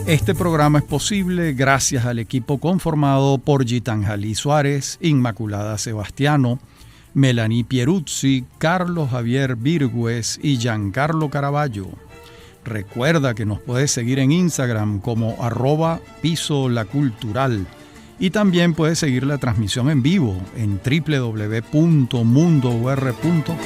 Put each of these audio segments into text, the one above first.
Este programa es posible gracias al equipo conformado por Gitanjali Suárez, Inmaculada Sebastiano, Melanie Pieruzzi, Carlos Javier Virgües y Giancarlo Caraballo. Recuerda que nos puedes seguir en Instagram como @pisolacultural y también puedes seguir la transmisión en vivo en www.mundour.com.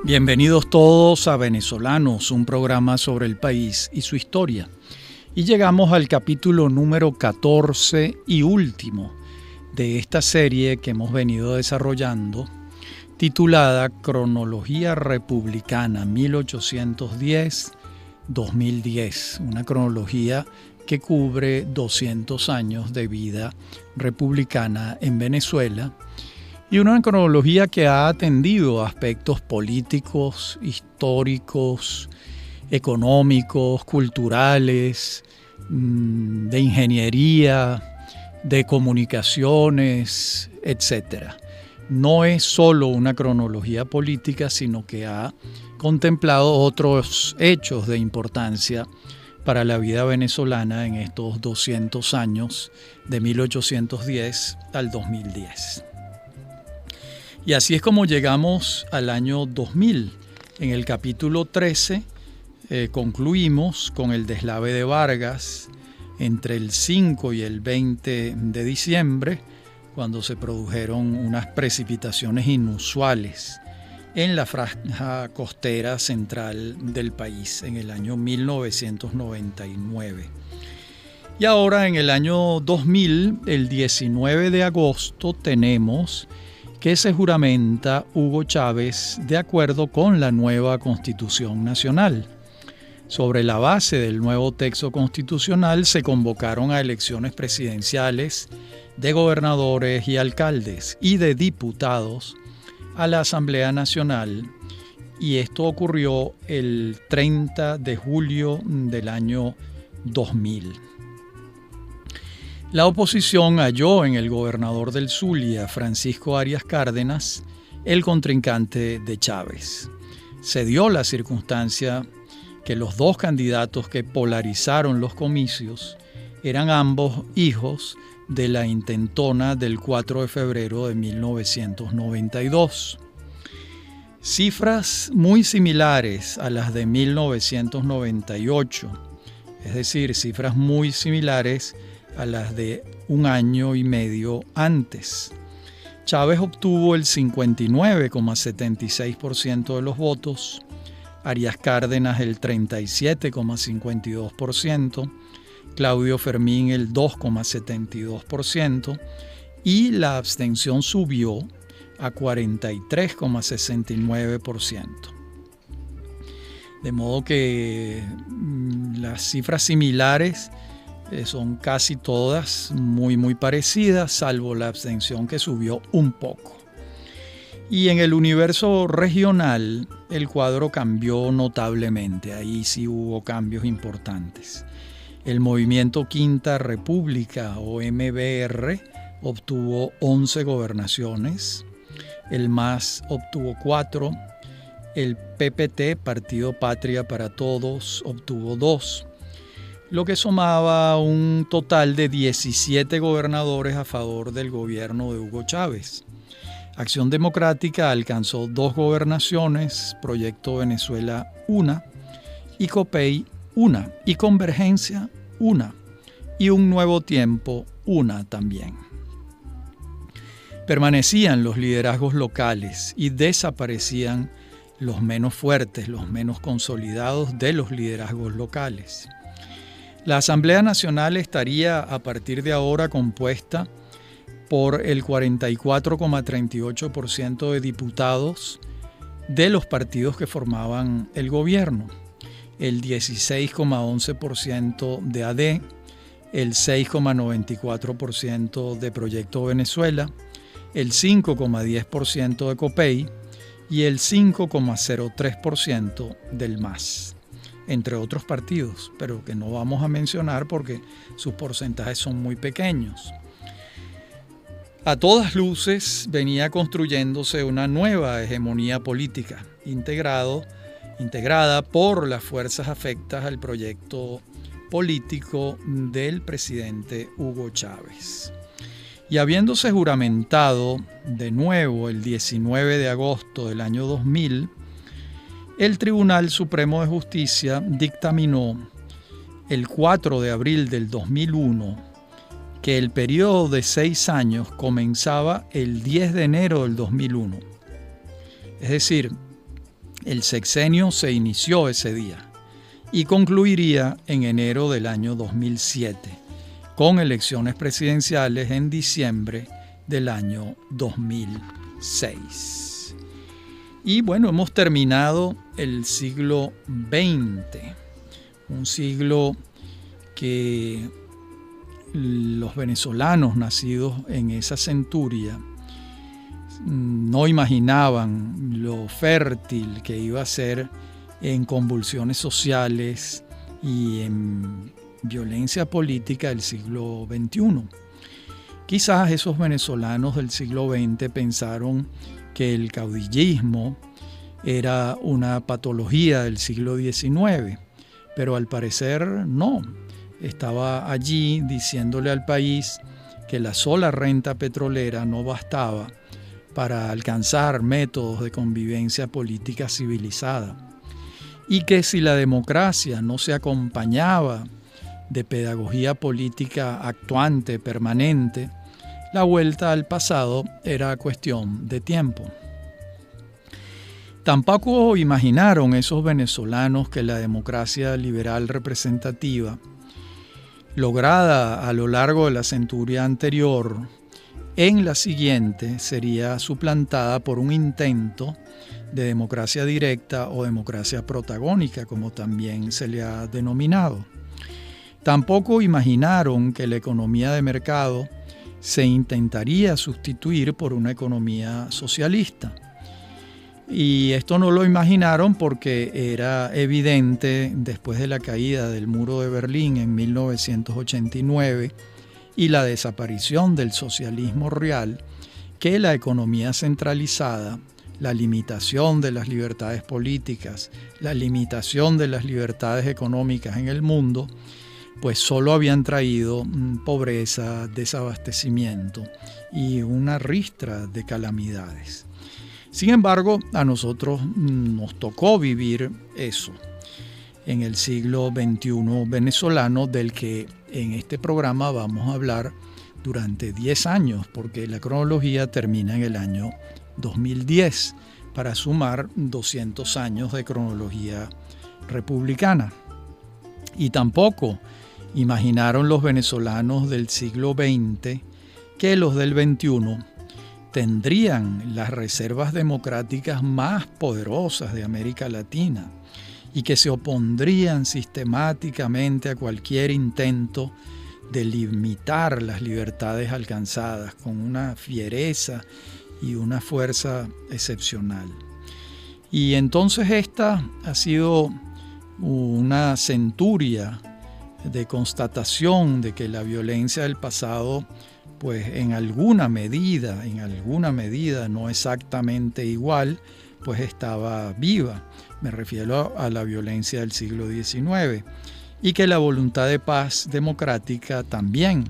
Bienvenidos todos a Venezolanos, un programa sobre el país y su historia. Y llegamos al capítulo número 14 y último de esta serie que hemos venido desarrollando, titulada Cronología Republicana 1810-2010, una cronología que cubre 200 años de vida republicana en Venezuela y una cronología que ha atendido aspectos políticos, históricos, económicos, culturales, de ingeniería, de comunicaciones, etc. No es solo una cronología política, sino que ha contemplado otros hechos de importancia para la vida venezolana en estos 200 años, de 1810 al 2010. Y así es como llegamos al año 2000. En el capítulo 13 concluimos con el deslave de Vargas entre el 5 y el 20 de diciembre, cuando se produjeron unas precipitaciones inusuales en la franja costera central del país en el año 1999. Y ahora en el año 2000, el 19 de agosto, tenemos que se juramenta Hugo Chávez de acuerdo con la nueva Constitución Nacional. Sobre la base del nuevo texto constitucional se convocaron a elecciones presidenciales de gobernadores y alcaldes y de diputados a la Asamblea Nacional, y esto ocurrió el 30 de julio del año 2000. La oposición halló en el gobernador del Zulia, Francisco Arias Cárdenas, el contrincante de Chávez. Se dio la circunstancia que los dos candidatos que polarizaron los comicios eran ambos hijos de la intentona del 4 de febrero de 1992. Cifras muy similares a las de 1998, es decir, cifras muy similares a las de un año y medio antes. Chávez obtuvo el 59,76% de los votos, Arias Cárdenas el 37,52%, Claudio Fermín el 2,72% y la abstención subió a 43,69%. De modo que las cifras similares son casi todas muy parecidas, salvo la abstención que subió un poco. Y en el universo regional el cuadro cambió notablemente, ahí sí hubo cambios importantes. El movimiento Quinta República o MBR obtuvo 11 gobernaciones, el MAS obtuvo 4, el PPT, Partido Patria para Todos, obtuvo 2, lo que sumaba un total de 17 gobernadores a favor del gobierno de Hugo Chávez. Acción Democrática alcanzó 2 gobernaciones, Proyecto Venezuela 1, y COPEI 1, y Convergencia 1, y Un Nuevo Tiempo 1 también. Permanecían los liderazgos locales y desaparecían los menos fuertes, los menos consolidados de los liderazgos locales. La Asamblea Nacional estaría a partir de ahora compuesta por el 44,38% de diputados de los partidos que formaban el gobierno, el 16,11% de AD, el 6,94% de Proyecto Venezuela, el 5,10% de COPEI y el 5,03% del MAS, entre otros partidos, pero que no vamos a mencionar porque sus porcentajes son muy pequeños. A todas luces venía construyéndose una nueva hegemonía política, integrada por las fuerzas afectas al proyecto político del presidente Hugo Chávez. Y habiéndose juramentado de nuevo el 19 de agosto del año 2000, el Tribunal Supremo de Justicia dictaminó el 4 de abril del 2001 que el periodo de 6 años comenzaba el 10 de enero del 2001. Es decir, el sexenio se inició ese día y concluiría en enero del año 2007, con elecciones presidenciales en diciembre del año 2006. Y bueno, hemos terminado el siglo XX, un siglo que los venezolanos nacidos en esa centuria no imaginaban lo fértil que iba a ser en convulsiones sociales y en violencia política del siglo XXI. Quizás esos venezolanos del siglo XX pensaron que el caudillismo era una patología del siglo XIX, pero al parecer no. Estaba allí diciéndole al país que la sola renta petrolera no bastaba para alcanzar métodos de convivencia política civilizada, y que si la democracia no se acompañaba de pedagogía política actuante, permanente, la vuelta al pasado era cuestión de tiempo. Tampoco imaginaron esos venezolanos que la democracia liberal representativa, lograda a lo largo de la centuria anterior, en la siguiente sería suplantada por un intento de democracia directa o democracia protagónica, como también se le ha denominado. Tampoco imaginaron que la economía de mercado se intentaría sustituir por una economía socialista. Y esto no lo imaginaron porque era evidente después de la caída del muro de Berlín en 1989 y la desaparición del socialismo real, que la economía centralizada, la limitación de las libertades políticas, la limitación de las libertades económicas en el mundo, pues solo habían traído pobreza, desabastecimiento y una ristra de calamidades. Sin embargo, a nosotros nos tocó vivir eso en el siglo XXI venezolano, del que en este programa vamos a hablar durante 10 años, porque la cronología termina en el año 2010, para sumar 200 años de cronología republicana. Y tampoco imaginaron los venezolanos del siglo XX que los del XXI tendrían las reservas democráticas más poderosas de América Latina y que se opondrían sistemáticamente a cualquier intento de limitar las libertades alcanzadas con una fiereza y una fuerza excepcional. Y entonces esta ha sido una centuria de constatación de que la violencia del pasado, pues en alguna medida, no exactamente igual, pues estaba viva. Me refiero a la violencia del siglo XIX, y que la voluntad de paz democrática también.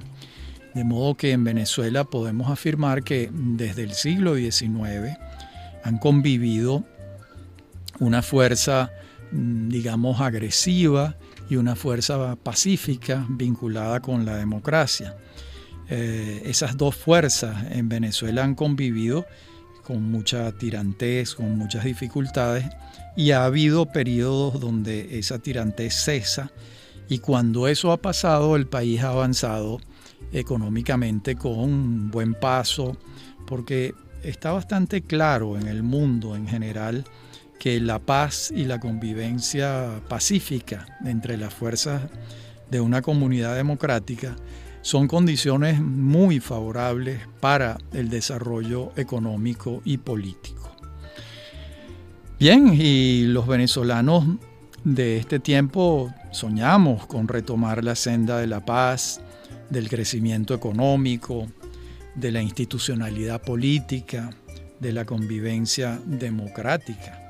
De modo que en Venezuela podemos afirmar que desde el siglo XIX han convivido una fuerza, digamos, agresiva y una fuerza pacífica vinculada con la democracia. Esas dos fuerzas en Venezuela han convivido con mucha tirantez, con muchas dificultades, y ha habido periodos donde esa tirantez cesa, y cuando eso ha pasado, el país ha avanzado económicamente con buen paso, porque está bastante claro en el mundo en general que la paz y la convivencia pacífica entre las fuerzas de una comunidad democrática son condiciones muy favorables para el desarrollo económico y político. Bien, y los venezolanos de este tiempo soñamos con retomar la senda de la paz, del crecimiento económico, de la institucionalidad política, de la convivencia democrática.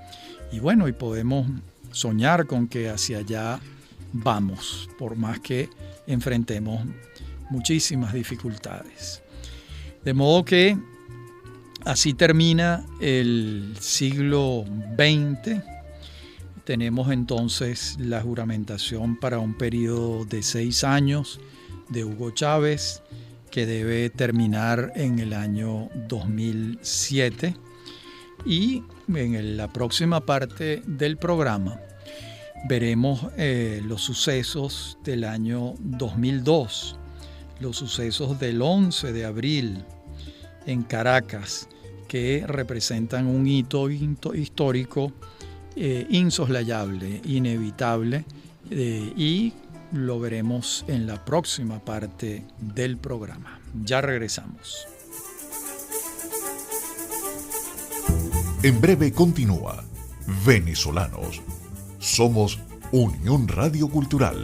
Y bueno, y podemos soñar con que hacia allá vamos, por más que enfrentemos muchísimas dificultades. De modo que así termina el siglo XX. Tenemos entonces la juramentación para un periodo de 6 años de Hugo Chávez, que debe terminar en el año 2007. Y en la próxima parte del programa veremos los sucesos del año 2002, los sucesos del 11 de abril en Caracas, que representan un hito histórico insoslayable, inevitable, y lo veremos en la próxima parte del programa. Ya regresamos. En breve continúa Venezolanos. Somos Unión Radio Cultural.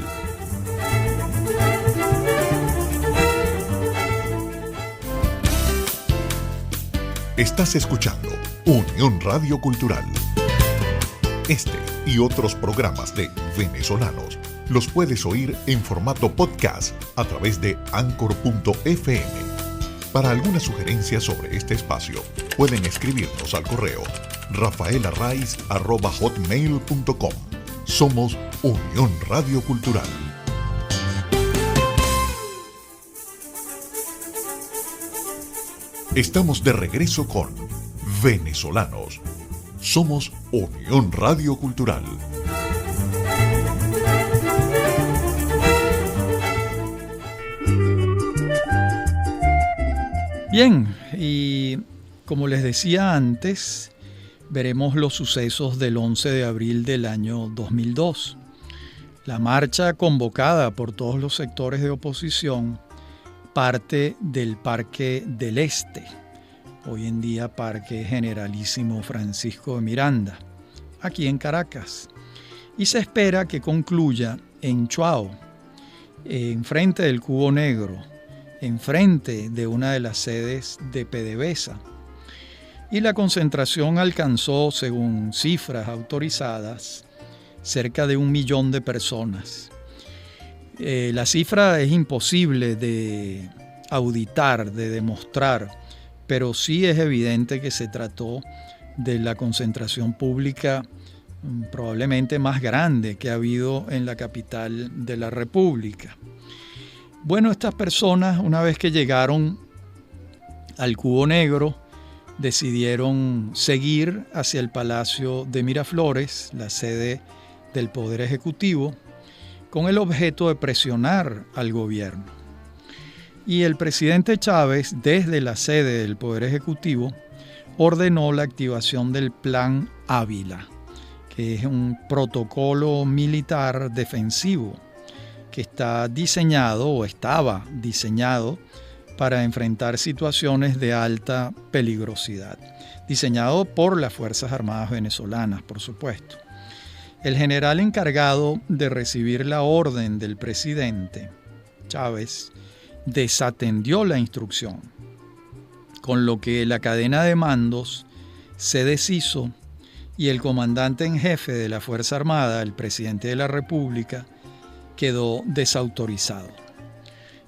Estás escuchando Unión Radio Cultural. Este y otros programas de Venezolanos los puedes oír en formato podcast a través de Anchor.fm. Para alguna sugerencia sobre este espacio, pueden escribirnos al correo rafaelarraiz@hotmail.com. Somos Unión Radio Cultural. Estamos de regreso con Venezolanos. Somos Unión Radio Cultural. Bien, y como les decía antes, veremos los sucesos del 11 de abril del año 2002. La marcha convocada por todos los sectores de oposición parte del Parque del Este, hoy en día Parque Generalísimo Francisco de Miranda, aquí en Caracas, y se espera que concluya en Chuao, enfrente del Cubo Negro, enfrente de una de las sedes de PDVSA. Y la concentración alcanzó, según cifras autorizadas, cerca de 1 millón de personas. La cifra es imposible de auditar, de demostrar, pero sí es evidente que se trató de la concentración pública probablemente más grande que ha habido en la capital de la República. Bueno, estas personas, una vez que llegaron al Cubo Negro, decidieron seguir hacia el Palacio de Miraflores, la sede del Poder Ejecutivo, con el objeto de presionar al gobierno. Y el presidente Chávez, desde la sede del Poder Ejecutivo, ordenó la activación del Plan Ávila, que es un protocolo militar defensivo que está diseñado o estaba diseñado para enfrentar situaciones de alta peligrosidad. Diseñado por las Fuerzas Armadas venezolanas, por supuesto. El general encargado de recibir la orden del presidente Chávez desatendió la instrucción, con lo que la cadena de mandos se deshizo y el comandante en jefe de la Fuerza Armada, el presidente de la República, quedó desautorizado.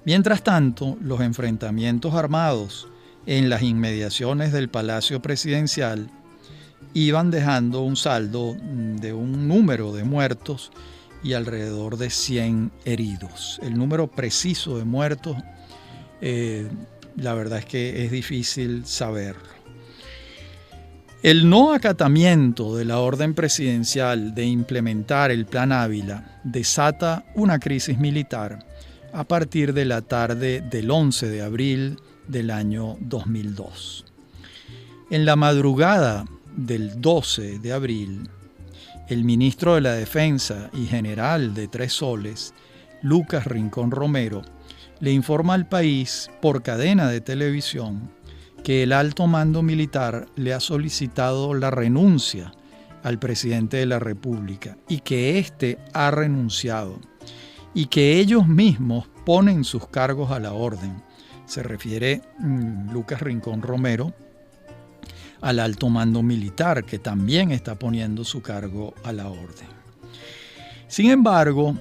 Mientras tanto, los enfrentamientos armados en las inmediaciones del Palacio Presidencial iban dejando un saldo de un número de muertos y alrededor de 100 heridos. El número preciso de muertos, la verdad es que es difícil saberlo. El no acatamiento de la orden presidencial de implementar el Plan Ávila desata una crisis militar a partir de la tarde del 11 de abril del año 2002. En la madrugada del 12 de abril, el ministro de la Defensa y general de Tres Soles, Lucas Rincón Romero, le informa al país por cadena de televisión que el alto mando militar le ha solicitado la renuncia al presidente de la República y que éste ha renunciado y que ellos mismos ponen sus cargos a la orden Se refiere Lucas Rincón Romero al alto mando militar, que también está poniendo su cargo a la orden. Sin embargo,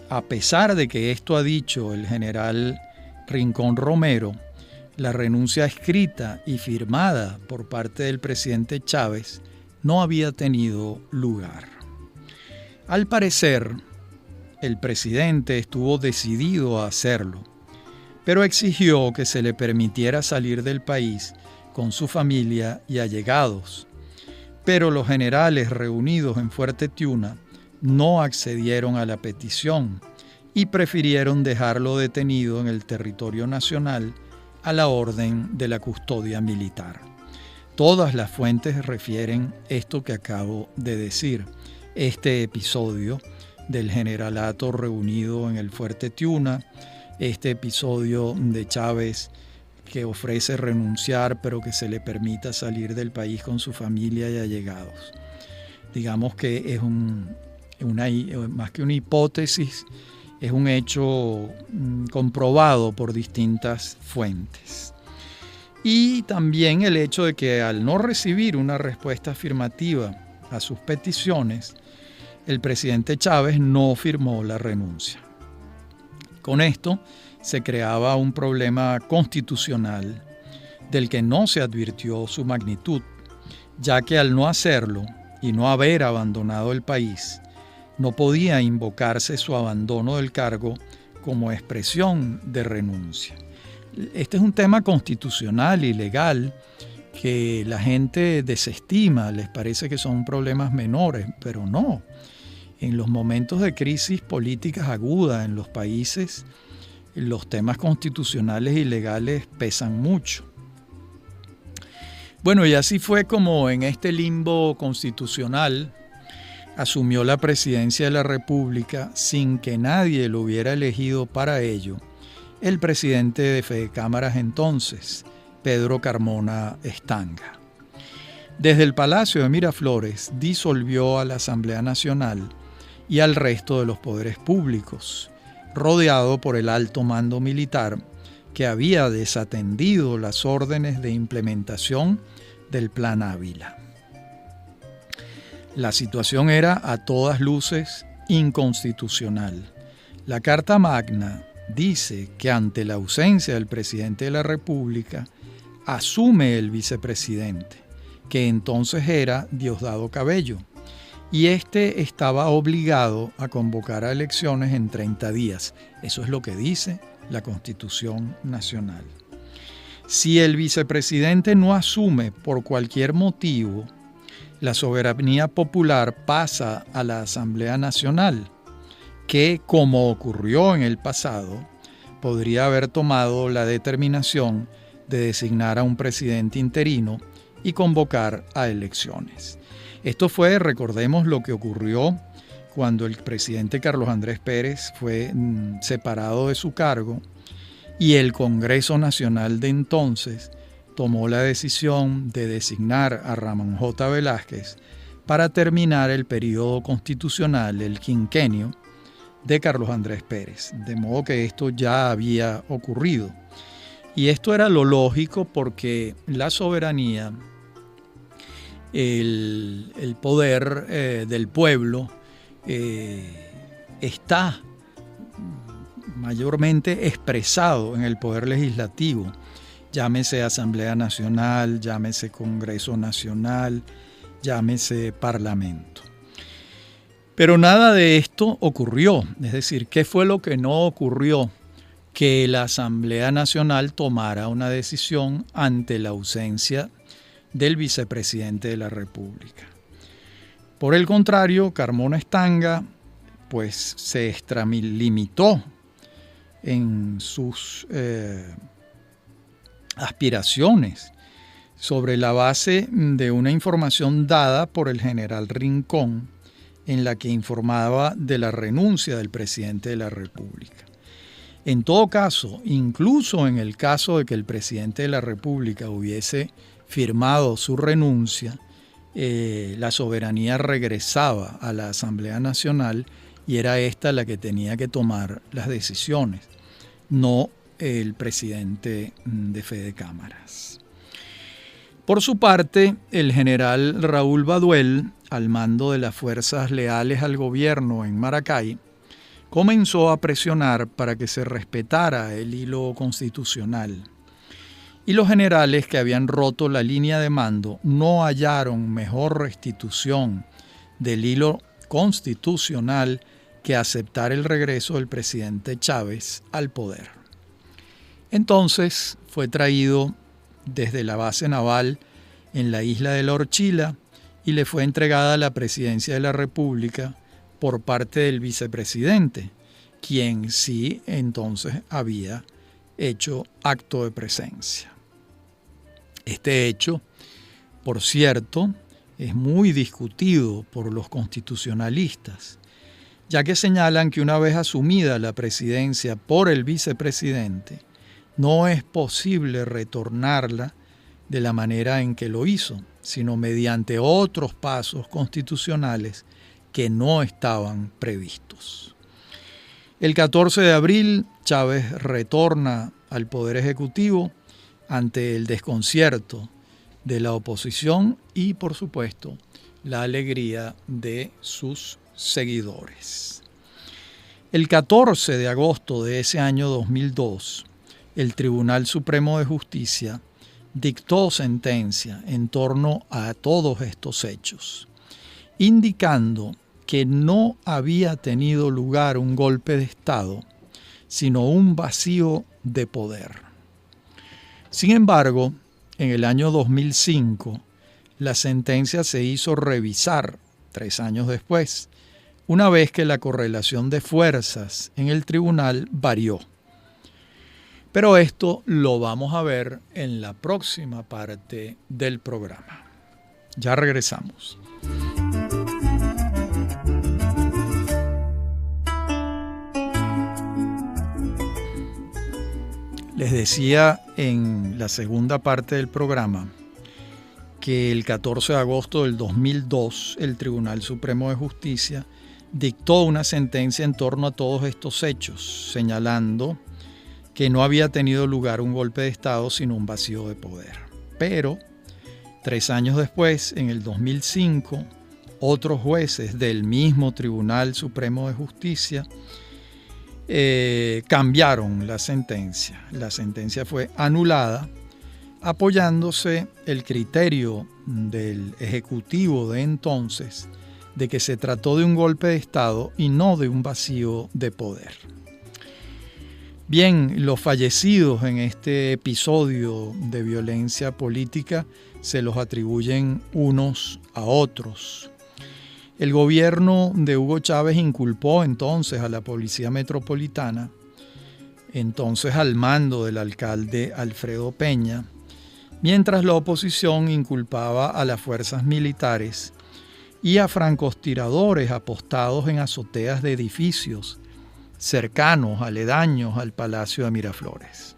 a pesar de que esto ha dicho el general Rincón Romero, la renuncia escrita y firmada por parte del presidente Chávez no había tenido lugar. Al parecer, el presidente estuvo decidido a hacerlo, pero exigió que se le permitiera salir del país con su familia y allegados. Pero los generales reunidos en Fuerte Tiuna no accedieron a la petición y prefirieron dejarlo detenido en el territorio nacional a la orden de la custodia militar. Todas las fuentes refieren esto que acabo de decir, este episodio del generalato reunido en el Fuerte Tiuna, este episodio de Chávez que ofrece renunciar pero que se le permita salir del país con su familia y allegados. Digamos que es más que una hipótesis, es un hecho comprobado por distintas fuentes. Y también el hecho de que al no recibir una respuesta afirmativa a sus peticiones, el presidente Chávez no firmó la renuncia. Con esto se creaba un problema constitucional del que no se advirtió su magnitud, ya que al no hacerlo y no haber abandonado el país, no podía invocarse su abandono del cargo como expresión de renuncia. Este es un tema constitucional y legal que la gente desestima, les parece que son problemas menores, pero no. En los momentos de crisis políticas agudas en los países, los temas constitucionales y legales pesan mucho. Bueno, y así fue como en este limbo constitucional asumió la presidencia de la República sin que nadie lo hubiera elegido para ello el presidente de Fedecámaras entonces, Pedro Carmona Estanga. Desde el Palacio de Miraflores disolvió a la Asamblea Nacional y al resto de los poderes públicos, rodeado por el alto mando militar que había desatendido las órdenes de implementación del Plan Ávila. La situación era a todas luces inconstitucional. La Carta Magna dice que ante la ausencia del presidente de la República, asume el vicepresidente, que entonces era Diosdado Cabello, y este estaba obligado a convocar a elecciones en 30 días. Eso es lo que dice la Constitución Nacional. Si el vicepresidente no asume por cualquier motivo, la soberanía popular pasa a la Asamblea Nacional, que, como ocurrió en el pasado, podría haber tomado la determinación de designar a un presidente interino y convocar a elecciones. Esto fue, recordemos, lo que ocurrió cuando el presidente Carlos Andrés Pérez fue separado de su cargo y el Congreso Nacional de entonces tomó la decisión de designar a Ramón J. Velázquez para terminar el periodo constitucional, el quinquenio, de Carlos Andrés Pérez, de modo que esto ya había ocurrido. Y esto era lo lógico porque la soberanía, el poder del pueblo está mayormente expresado en el poder legislativo, llámese Asamblea Nacional, llámese Congreso Nacional, llámese Parlamento. Pero nada de esto ocurrió, es decir, ¿qué fue lo que no ocurrió? Que la Asamblea Nacional tomara una decisión ante la ausencia del vicepresidente de la República. Por el contrario, Carmona Estanga pues se extralimitó en sus aspiraciones sobre la base de una información dada por el general Rincón, en la que informaba de la renuncia del presidente de la República. En todo caso, incluso en el caso de que el presidente de la República hubiese firmado su renuncia, la soberanía regresaba a la Asamblea Nacional y era esta la que tenía que tomar las decisiones, no el presidente de Fede Cámaras. Por su parte, el general Raúl Baduel, al mando de las fuerzas leales al gobierno en Maracay, comenzó a presionar para que se respetara el hilo constitucional. Y los generales que habían roto la línea de mando no hallaron mejor restitución del hilo constitucional que aceptar el regreso del presidente Chávez al poder. Entonces fue traído desde la base naval en la isla de La Orchila y le fue entregada la presidencia de la República por parte del vicepresidente, quien sí entonces había hecho acto de presencia. Este hecho, por cierto, es muy discutido por los constitucionalistas, ya que señalan que una vez asumida la presidencia por el vicepresidente, no es posible retornarla de la manera en que lo hizo, sino mediante otros pasos constitucionales que no estaban previstos. El 14 de abril, Chávez retorna al Poder Ejecutivo ante el desconcierto de la oposición y, por supuesto, la alegría de sus seguidores. El 14 de agosto de ese año 2002, el Tribunal Supremo de Justicia dictó sentencia en torno a todos estos hechos, indicando que no había tenido lugar un golpe de Estado, sino un vacío de poder. Sin embargo, en el año 2005, la sentencia se hizo revisar 3 años después, una vez que la correlación de fuerzas en el tribunal varió. Pero esto lo vamos a ver en la próxima parte del programa. Ya regresamos. Les decía en la segunda parte del programa que el 14 de agosto del 2002 el Tribunal Supremo de Justicia dictó una sentencia en torno a todos estos hechos, señalando que no había tenido lugar un golpe de Estado sino un vacío de poder. Pero 3 años después, en el 2005, otros jueces del mismo Tribunal Supremo de Justicia cambiaron la sentencia. La sentencia fue anulada, apoyándose el criterio del Ejecutivo de entonces de que se trató de un golpe de Estado y no de un vacío de poder. Bien, los fallecidos en este episodio de violencia política se los atribuyen unos a otros. El gobierno de Hugo Chávez inculpó entonces a la Policía Metropolitana, entonces al mando del alcalde Alfredo Peña, mientras la oposición inculpaba a las fuerzas militares y a francotiradores apostados en azoteas de edificios cercanos, aledaños al Palacio de Miraflores.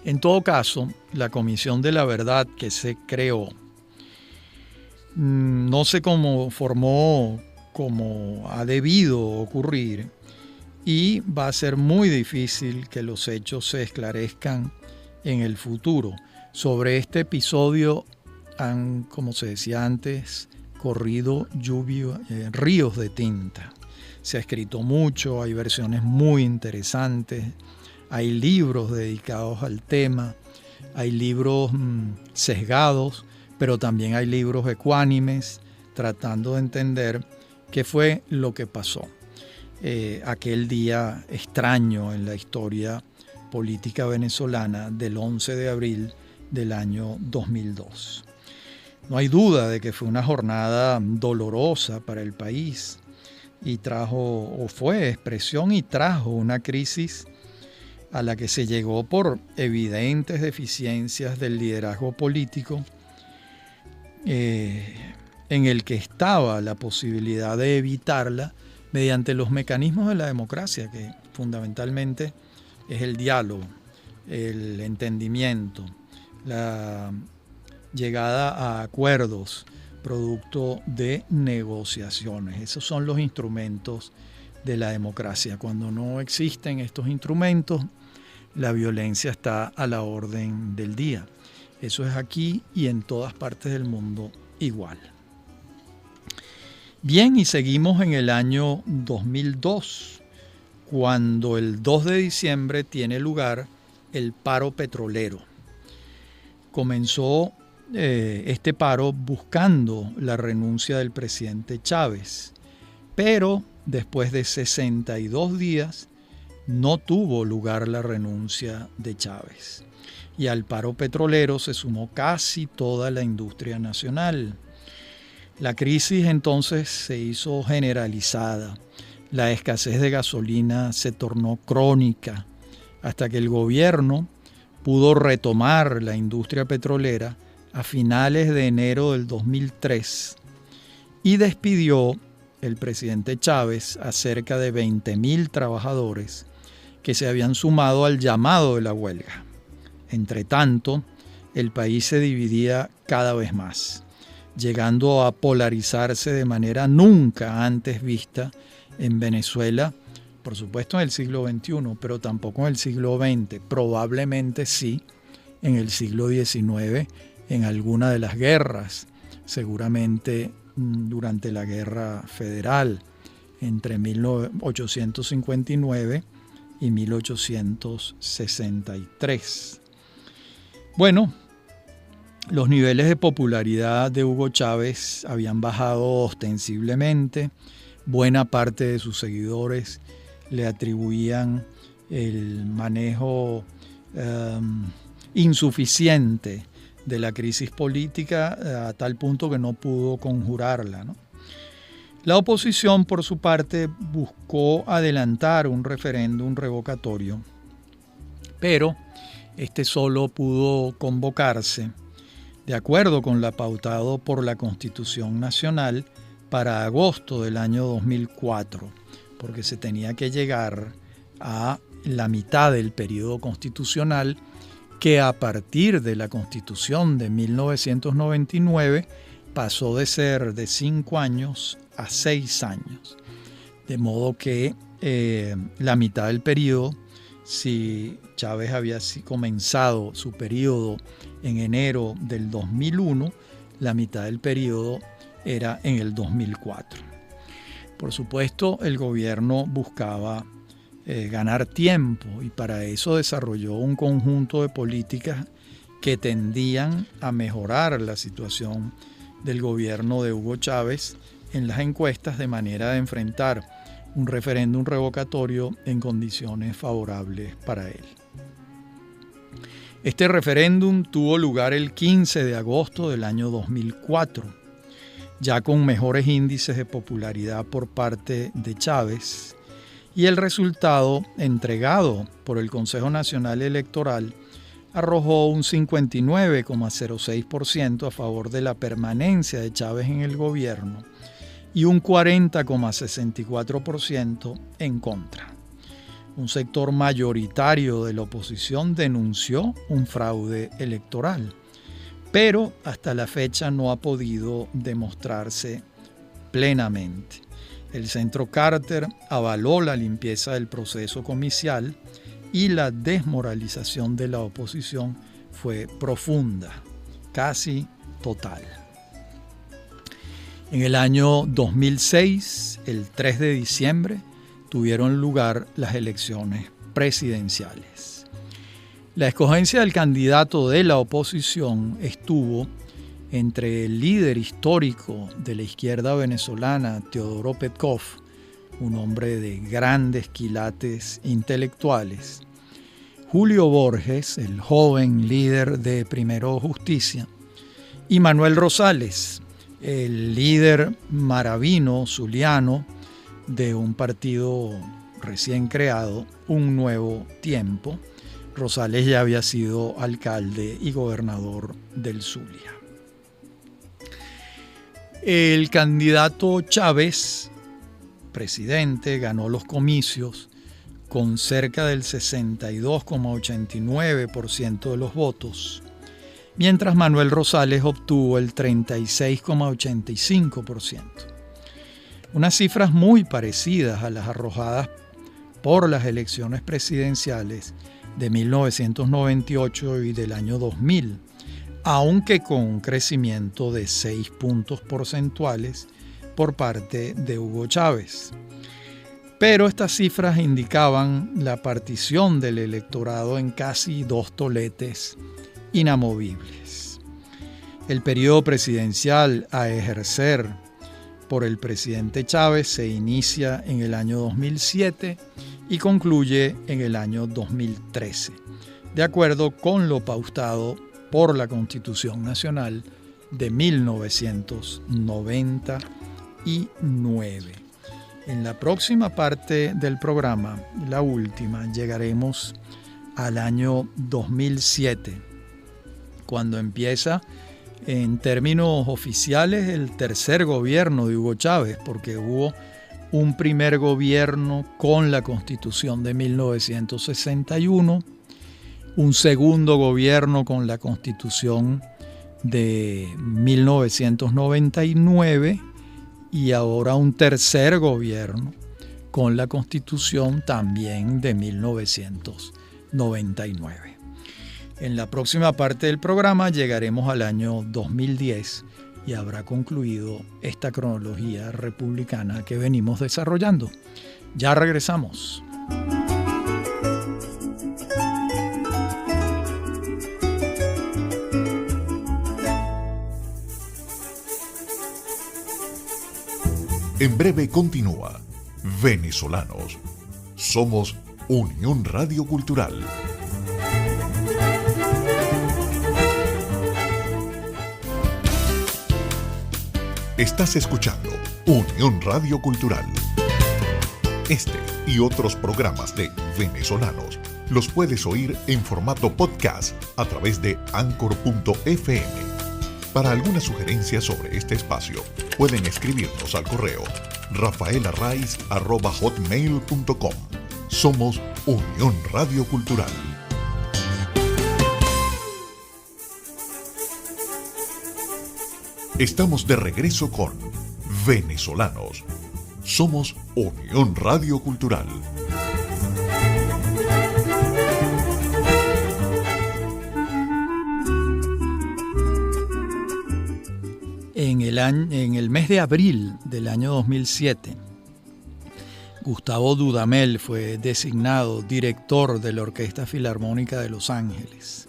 En todo caso, la Comisión de la Verdad que se creó no se formó como ha debido ocurrir y va a ser muy difícil que los hechos se esclarezcan en el futuro. Sobre este episodio han, como se decía antes, corrido ríos de tinta. Se ha escrito mucho, hay versiones muy interesantes, hay libros dedicados al tema, hay libros sesgados, pero también hay libros ecuánimes tratando de entender qué fue lo que pasó aquel día extraño en la historia política venezolana del 11 de abril del año 2002. No hay duda de que fue una jornada dolorosa para el país y fue expresión y trajo una crisis a la que se llegó por evidentes deficiencias del liderazgo político, en el que estaba la posibilidad de evitarla mediante los mecanismos de la democracia, que fundamentalmente es el diálogo, el entendimiento, la llegada a acuerdos producto de negociaciones. Esos son los instrumentos de la democracia. Cuando no existen estos instrumentos, la violencia está a la orden del día. Eso es aquí y en todas partes del mundo igual. Bien, y seguimos en el año 2002, cuando el 2 de diciembre tiene lugar el paro petrolero. Comenzó este paro buscando la renuncia del presidente Chávez, pero después de 62 días no tuvo lugar la renuncia de Chávez. Y al paro petrolero se sumó casi toda la industria nacional. La crisis entonces se hizo generalizada. La escasez de gasolina se tornó crónica hasta que el gobierno pudo retomar la industria petrolera a finales de enero del 2003 y despidió el presidente Chávez a cerca de 20.000 trabajadores que se habían sumado al llamado de la huelga. Entre tanto, el país se dividía cada vez más, llegando a polarizarse de manera nunca antes vista en Venezuela, por supuesto en el siglo XXI, pero tampoco en el siglo XX, probablemente sí en el siglo XIX, en alguna de las guerras, seguramente durante la Guerra Federal, entre 1859 y 1863. Bueno, los niveles de popularidad de Hugo Chávez habían bajado ostensiblemente. Buena parte de sus seguidores le atribuían el manejo insuficiente de la crisis política a tal punto que no pudo conjurarla, ¿no? La oposición, por su parte, buscó adelantar un referéndum revocatorio, pero este solo pudo convocarse, de acuerdo con lo pautado por la Constitución Nacional, para agosto del año 2004, porque se tenía que llegar a la mitad del periodo constitucional, que a partir de la Constitución de 1999 pasó de ser de 5 años a 6 años. De modo que la mitad del periodo, si Chávez había comenzado su periodo en enero del 2001, la mitad del periodo era en el 2004. Por supuesto, el gobierno buscaba ganar tiempo y para eso desarrolló un conjunto de políticas que tendían a mejorar la situación del gobierno de Hugo Chávez en las encuestas, de manera de enfrentar un referéndum revocatorio en condiciones favorables para él. Este referéndum tuvo lugar el 15 de agosto del año 2004, ya con mejores índices de popularidad por parte de Chávez, y el resultado entregado por el Consejo Nacional Electoral arrojó un 59,06% a favor de la permanencia de Chávez en el gobierno y un 40,64% en contra. Un sector mayoritario de la oposición denunció un fraude electoral, pero hasta la fecha no ha podido demostrarse plenamente. El Centro Carter avaló la limpieza del proceso comicial y la desmoralización de la oposición fue profunda, casi total. En el año 2006, el 3 de diciembre, tuvieron lugar las elecciones presidenciales. La escogencia del candidato de la oposición estuvo entre el líder histórico de la izquierda venezolana, Teodoro Petkov, un hombre de grandes quilates intelectuales, Julio Borges, el joven líder de Primero Justicia, y Manuel Rosales, el líder maravino zuliano de un partido recién creado, Un Nuevo Tiempo. Rosales ya había sido alcalde y gobernador del Zulia. El candidato Chávez, presidente, ganó los comicios con cerca del 62,89% de los votos, mientras Manuel Rosales obtuvo el 36,85%. Unas cifras muy parecidas a las arrojadas por las elecciones presidenciales de 1998 y del año 2000, aunque con un crecimiento de 6 puntos porcentuales por parte de Hugo Chávez. Pero estas cifras indicaban la partición del electorado en casi 2 toletes inamovibles. El periodo presidencial a ejercer por el presidente Chávez se inicia en el año 2007 y concluye en el año 2013, de acuerdo con lo pautado por la Constitución Nacional de 1999. En la próxima parte del programa, la última, llegaremos al año 2007, cuando empieza en términos oficiales el tercer gobierno de Hugo Chávez, porque hubo un primer gobierno con la Constitución de 1961, un segundo gobierno con la Constitución de 1999 y ahora un tercer gobierno con la Constitución también de 1999. En la próxima parte del programa llegaremos al año 2010 y habrá concluido esta cronología republicana que venimos desarrollando. Ya regresamos. En breve continúa Venezolanos. Somos Unión Radio Cultural. Estás escuchando Unión Radio Cultural. Este y otros programas de Venezolanos los puedes oír en formato podcast a través de Anchor.fm. Para alguna sugerencia sobre este espacio, pueden escribirnos al correo rafaelarraiz@hotmail.com. Somos Unión Radio Cultural. Estamos de regreso con Venezolanos. Somos Unión Radio Cultural. En el mes de abril del año 2007, Gustavo Dudamel fue designado director de la Orquesta Filarmónica de Los Ángeles.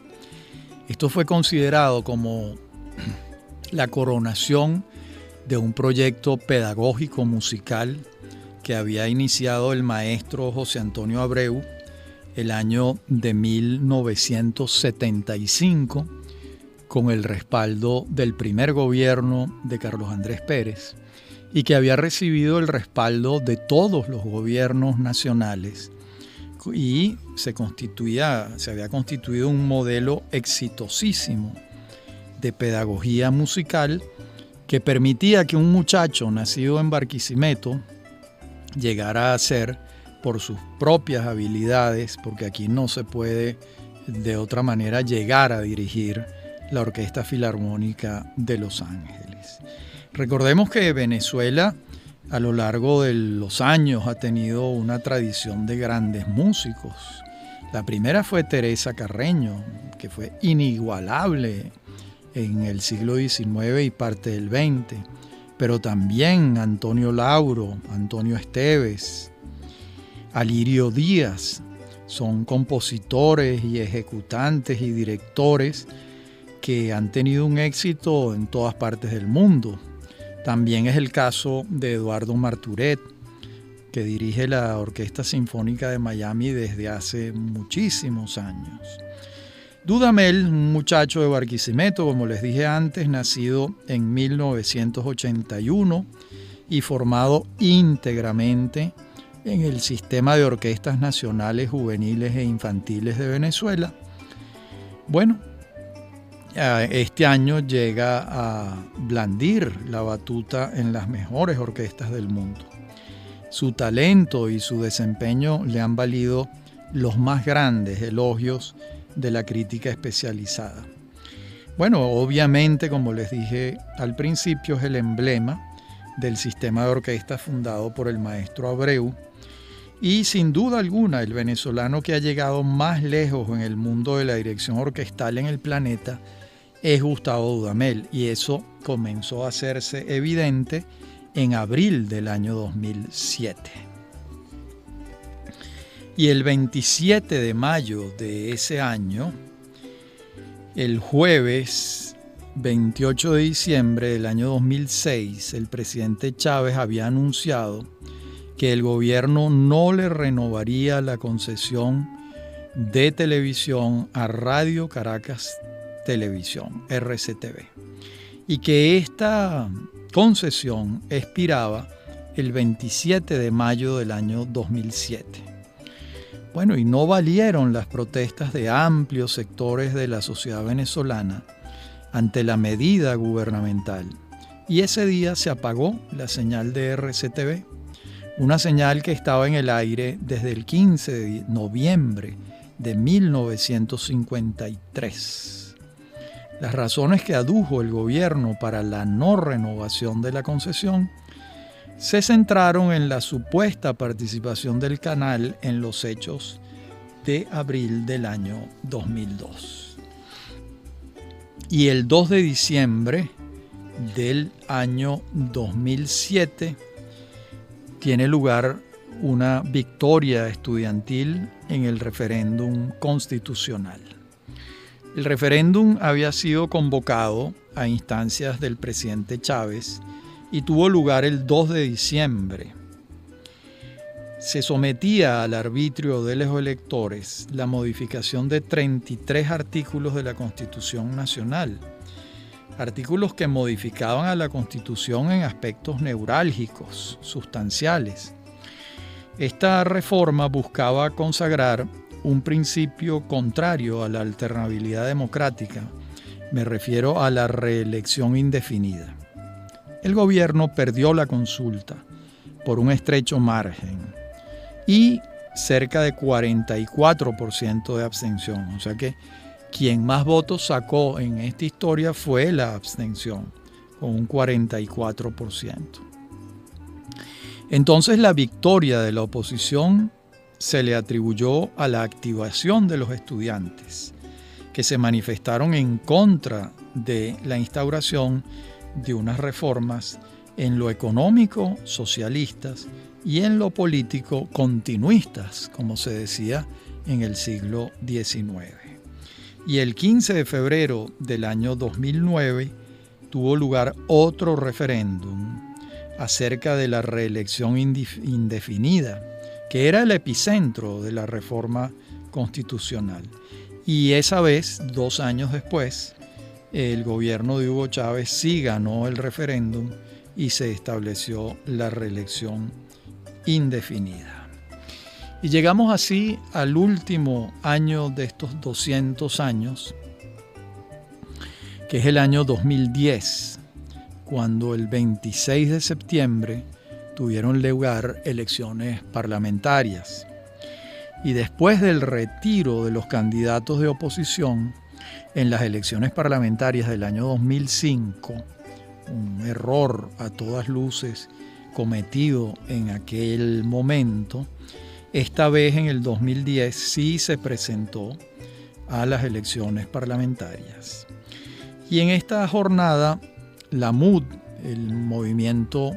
Esto fue considerado como la coronación de un proyecto pedagógico musical que había iniciado el maestro José Antonio Abreu el año de 1975 con el respaldo del primer gobierno de Carlos Andrés Pérez y que había recibido el respaldo de todos los gobiernos nacionales y se había constituido un modelo exitosísimo de pedagogía musical que permitía que un muchacho nacido en Barquisimeto llegara a ser, por sus propias habilidades, porque aquí no se puede de otra manera llegar a dirigir la Orquesta Filarmónica de Los Ángeles. Recordemos que Venezuela a lo largo de los años ha tenido una tradición de grandes músicos. La primera fue Teresa Carreño, que fue inigualable en el siglo XIX y parte del XX, pero también Antonio Lauro, Antonio Esteves, Alirio Díaz, son compositores y ejecutantes y directores que han tenido un éxito en todas partes del mundo. También es el caso de Eduardo Marturet, que dirige la Orquesta Sinfónica de Miami desde hace muchísimos años. Dudamel, un muchacho de Barquisimeto, como les dije antes, nacido en 1981 y formado íntegramente en el sistema de orquestas nacionales, juveniles e infantiles de Venezuela. Bueno, este año llega a blandir la batuta en las mejores orquestas del mundo. Su talento y su desempeño le han valido los más grandes elogios de la crítica especializada. Bueno, obviamente, como les dije al principio, es el emblema del sistema de orquesta fundado por el maestro Abreu Y sin duda alguna, el venezolano que ha llegado más lejos en el mundo de la dirección orquestal en el planeta es Gustavo Dudamel, y eso comenzó a hacerse evidente en abril del año 2007. Y el 27 de mayo de ese año, el jueves 28 de diciembre del año 2006, el presidente Chávez había anunciado que el gobierno no le renovaría la concesión de televisión a Radio Caracas Televisión, RCTV, y que esta concesión expiraba el 27 de mayo del año 2007. Bueno, y no valieron las protestas de amplios sectores de la sociedad venezolana ante la medida gubernamental, y ese día se apagó la señal de RCTV, una señal que estaba en el aire desde el 15 de noviembre de 1953. Las razones que adujo el gobierno para la no renovación de la concesión se centraron en la supuesta participación del canal en los hechos de abril del año 2002. Y el 2 de diciembre del año 2007 tiene lugar una victoria estudiantil en el referéndum constitucional. El referéndum había sido convocado a instancias del presidente Chávez y tuvo lugar el 2 de diciembre. Se sometía al arbitrio de los electores la modificación de 33 artículos de la Constitución Nacional, artículos que modificaban a la Constitución en aspectos neurálgicos, sustanciales. Esta reforma buscaba consagrar un principio contrario a la alternabilidad democrática, me refiero a la reelección indefinida. El gobierno perdió la consulta por un estrecho margen y cerca de 44% de abstención, o sea que quien más votos sacó en esta historia fue la abstención, con un 44%. Entonces la victoria de la oposición se le atribuyó a la activación de los estudiantes, que se manifestaron en contra de la instauración de unas reformas en lo económico socialistas y en lo político continuistas, como se decía en el siglo XIX. Y el 15 de febrero del año 2009 tuvo lugar otro referéndum acerca de la reelección indefinida, que era el epicentro de la reforma constitucional. Y esa vez, 2 años después, el gobierno de Hugo Chávez sí ganó el referéndum y se estableció la reelección indefinida. Y llegamos así al último año de estos 200 años, que es el año 2010, cuando el 26 de septiembre tuvieron lugar elecciones parlamentarias. Y después del retiro de los candidatos de oposición en las elecciones parlamentarias del año 2005, un error a todas luces cometido en aquel momento, esta vez en el 2010 sí se presentó a las elecciones parlamentarias. Y en esta jornada, la MUD, el movimiento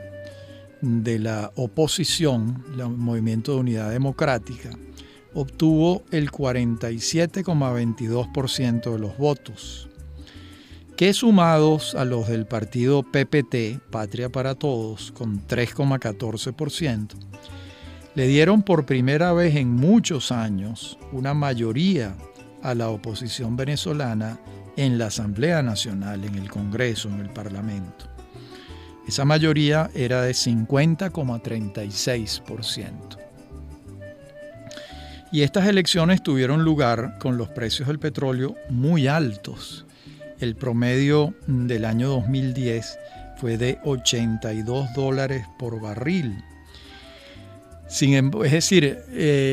de la oposición, el Movimiento de Unidad Democrática, obtuvo el 47,22% de los votos, que sumados a los del partido PPT, Patria para Todos, con 3,14%, le dieron por primera vez en muchos años una mayoría a la oposición venezolana en la Asamblea Nacional, en el Congreso, en el Parlamento. Esa mayoría era de 50,36%. Y estas elecciones tuvieron lugar con los precios del petróleo muy altos. El promedio del año 2010 fue de $82 por barril. Es decir,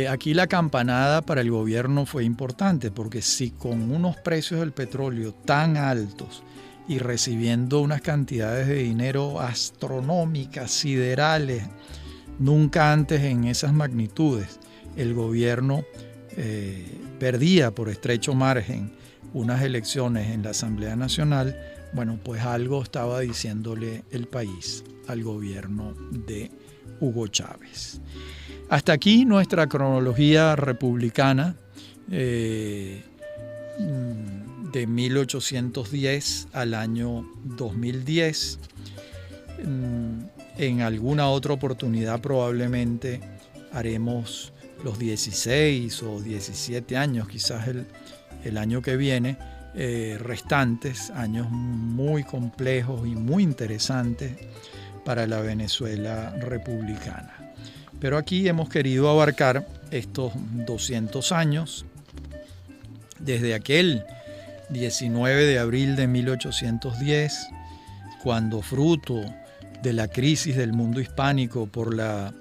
aquí la campanada para el gobierno fue importante, porque si con unos precios del petróleo tan altos y recibiendo unas cantidades de dinero astronómicas, siderales, Nunca antes en esas magnitudes el gobierno perdía por estrecho margen unas elecciones en la Asamblea Nacional. Bueno, pues algo estaba diciéndole el país al gobierno de Hugo Chávez. Hasta aquí nuestra cronología republicana de 1810 al año 2010. En alguna otra oportunidad probablemente haremos los 16 o 17 años, quizás el año que viene, restantes, años muy complejos y muy interesantes para la Venezuela republicana. Pero aquí hemos querido abarcar estos 200 años, desde aquel 19 de abril de 1810, cuando fruto de la crisis del mundo hispánico por la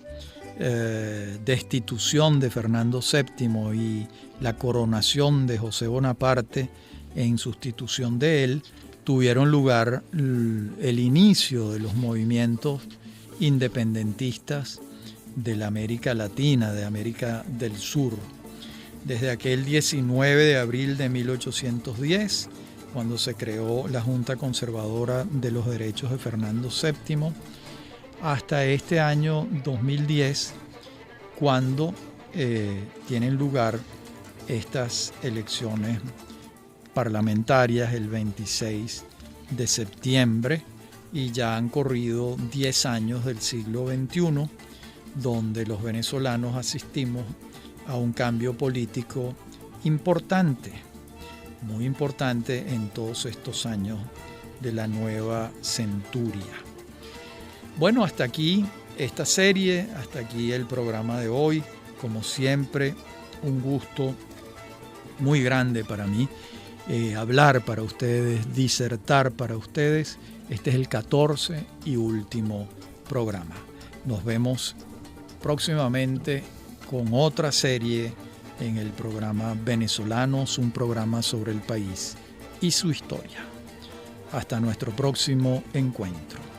destitución de Fernando VII y la coronación de José Bonaparte en sustitución de él, tuvieron lugar el inicio de los movimientos independentistas de la América Latina, de América del Sur. Desde aquel 19 de abril de 1810, cuando se creó la Junta Conservadora de los Derechos de Fernando VII, hasta este año 2010, cuando tienen lugar estas elecciones parlamentarias el 26 de septiembre, y ya han corrido 10 años del siglo XXI, donde los venezolanos asistimos a un cambio político importante, muy importante en todos estos años de la nueva centuria. Bueno, hasta aquí esta serie, hasta aquí el programa de hoy. Como siempre, un gusto muy grande para mí hablar para ustedes, disertar para ustedes. Este es el 14 y último programa. Nos vemos próximamente con otra serie en el programa Venezolanos, un programa sobre el país y su historia. Hasta nuestro próximo encuentro.